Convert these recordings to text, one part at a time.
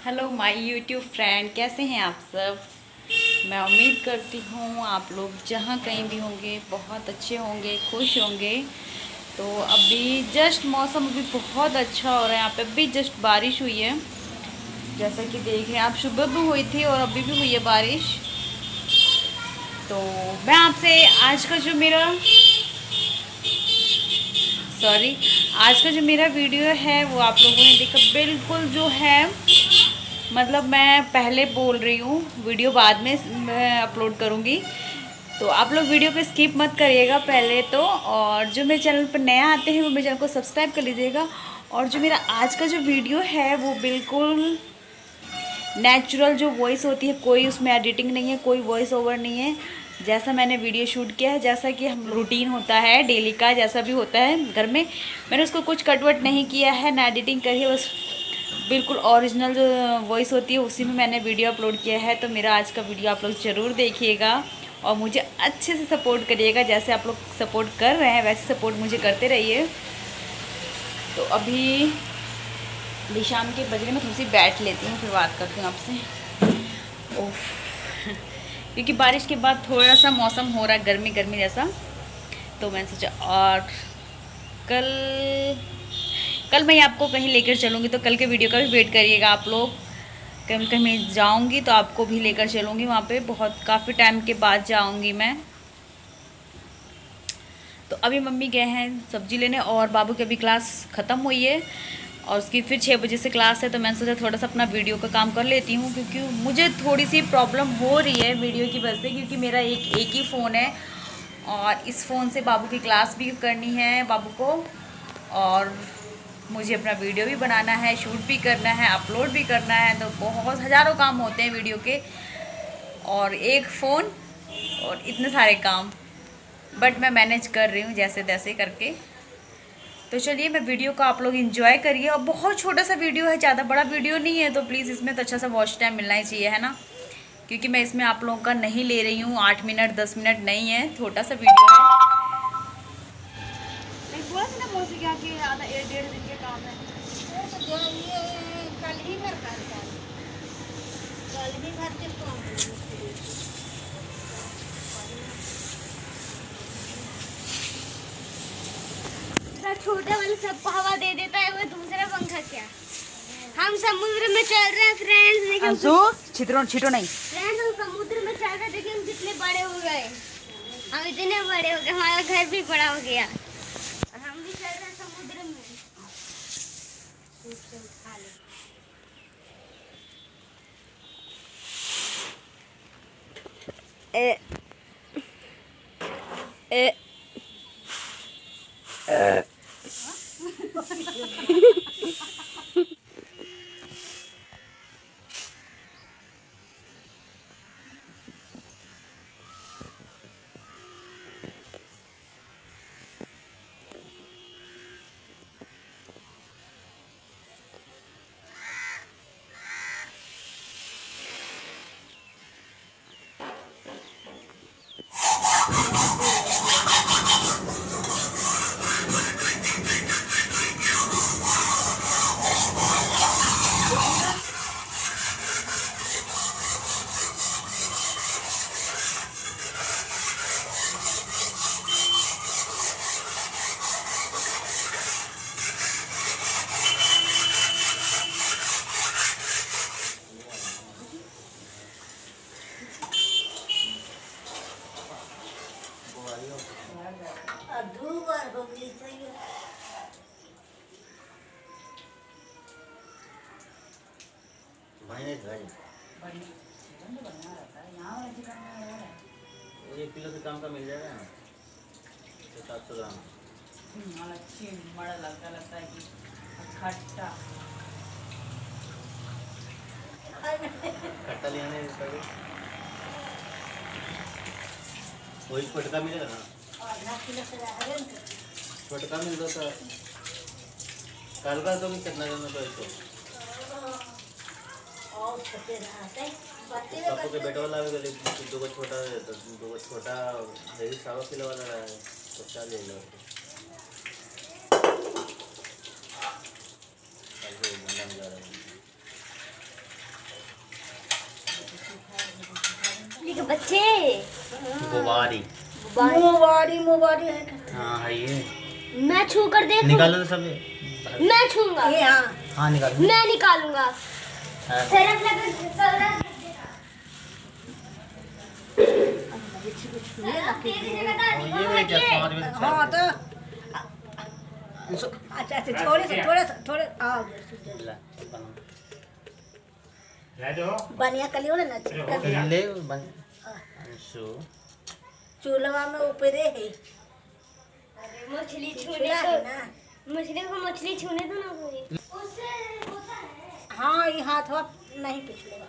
Hello my YouTube friend, कैसे हैं आप सब। मैं उम्मीद करती हूँ आप लोग जहाँ कहीं भी होंगे बहुत अच्छे होंगे, खुश होंगे। तो अभी जस्ट मौसम अभी बहुत अच्छा हो रहा है, यहाँ पे अभी जस्ट बारिश हुई है। जैसा कि देख रहे हैं आप, सुबह भी हुई थी और अभी भी हुई है बारिश। तो मैं आपसे आज का जो मेरा सॉरी आज का जो मेरा वीडियो है वो आप लोगों ने देखा बिल्कुल जो है, मतलब मैं पहले बोल रही हूँ, वीडियो बाद में मैं अपलोड करूँगी। तो आप लोग वीडियो को स्किप मत करिएगा पहले तो, और जो मेरे चैनल पर नया आते हैं वो मेरे चैनल को सब्सक्राइब कर लीजिएगा। और जो मेरा आज का जो वीडियो है वो बिल्कुल नेचुरल जो वॉइस होती है, कोई उसमें एडिटिंग नहीं है, कोई वॉइस ओवर नहीं है। जैसा मैंने वीडियो शूट किया है, जैसा कि हम रूटीन होता है डेली का, जैसा भी होता है घर में, मैंने उसको कुछ कटवट नहीं किया है, ना एडिटिंग करी है, बस बिल्कुल ओरिजिनल जो वॉइस होती है उसी में मैंने वीडियो अपलोड किया है। तो मेरा आज का वीडियो आप लोग ज़रूर देखिएगा और मुझे अच्छे से सपोर्ट करिएगा। जैसे आप लोग सपोर्ट कर रहे हैं वैसे सपोर्ट मुझे करते रहिए। तो अभी शाम के बज रहे, मैं थोड़ी सी बैठ लेती हूँ फिर बात करती हूँ आपसे। ओह क्योंकि बारिश के बाद थोड़ा सा मौसम हो रहा है गर्मी गर्मी जैसा, तो मैंने सोचा। और कल कल मैं आपको कहीं लेकर चलूँगी, तो कल के वीडियो का भी वेट करिएगा आप लोग। कहीं कहीं मैं जाऊँगी तो आपको भी लेकर चलूँगी वहाँ पे, बहुत काफ़ी टाइम के बाद जाऊँगी मैं। तो अभी मम्मी गए हैं सब्जी लेने और बाबू की अभी क्लास ख़त्म हुई है और उसकी फिर 6 बजे से क्लास है। तो मैंने सोचा थोड़ा सा अपना वीडियो का काम कर लेती हूँ, क्योंकि मुझे थोड़ी सी प्रॉब्लम हो रही है वीडियो की वजह से, क्योंकि मेरा एक ही फ़ोन है और इस फ़ोन से बाबू की क्लास भी करनी है बाबू को, और मुझे अपना वीडियो भी बनाना है, शूट भी करना है, अपलोड भी करना है। तो बहुत हज़ारों काम होते हैं वीडियो के, और एक फ़ोन और इतने सारे काम, बट मैं मैनेज कर रही हूँ जैसे तैसे करके। तो चलिए, मैं वीडियो को आप लोग एंजॉय करिए। और बहुत छोटा सा वीडियो है, ज़्यादा बड़ा वीडियो नहीं है, तो प्लीज़ इसमें तो अच्छा सा वॉच टाइम मिलना ही चाहिए, है ना। क्योंकि मैं इसमें आप लोगों का नहीं ले रही हूँ 8 मिनट 10 मिनट नहीं है, छोटा सा वीडियो है। नहीं बोला था ना मौसी क्या कि आधा 1-1.5 दिन के काम है। जो ये कल ही घर का है, कल ही घर के काम है। छोटा वाला सबको हवा दे देता है, वो दूसरा पंखा क्या। हम समुद्र में चल रहे हैं फ्रेंड्स, देखिए अंशु छिटो छिटो नहीं। फ्रेंड्स हम समुद्र में चल रहे हैं, देखिए हम कितने बड़े हो गए। हम इतने बड़े हो गए, हमारा घर भी बड़ा हो गया और हम भी चल रहे हैं समुद्र में। ए ए एक किलो के काम का मिल जाएगा ना, 700 ग्राम। अच्छी बड़ा लगता है कि खट्टा खट्टा ले आने वही फटका मिलेगा ना, फटका मिलता था कल का, तो भी कितना देना तो इसको पापा के बेटा वाला आवेगा, लेकिन दो को छोटा है, तो दो को छोटा यही 1.25 किलो वाला रहा है, तो क्या ले लो कल से गंदा मिला रहा है। के बच्चे। गुबारी। मुबारी है। हाँ है ये। मैं छू कर देखूं? निकालो तो सब। मैं छूंगा। ये हाँ हाँ निकालो। मैं निकालूंगा। हाँ। सरफ लगा सरफ। ये भी क्या समाज में अच्छा हाँ तो अच्छा थोड़े ला, बनिया कलियो ना ले बन अंशु। चूल्हा में ऊपरे है मछली छूने चूल्हा तो है ना। मछली छूने दो ना कोई। उससे होता है। हाँ ये हाथ नहीं पिछलेगा।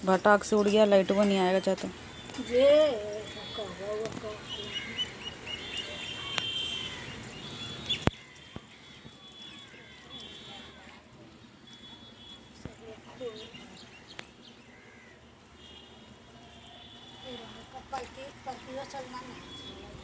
भटाक से उड़ गया, लाइट को नहीं आएगा चाहता। ये पलती चलना नहीं।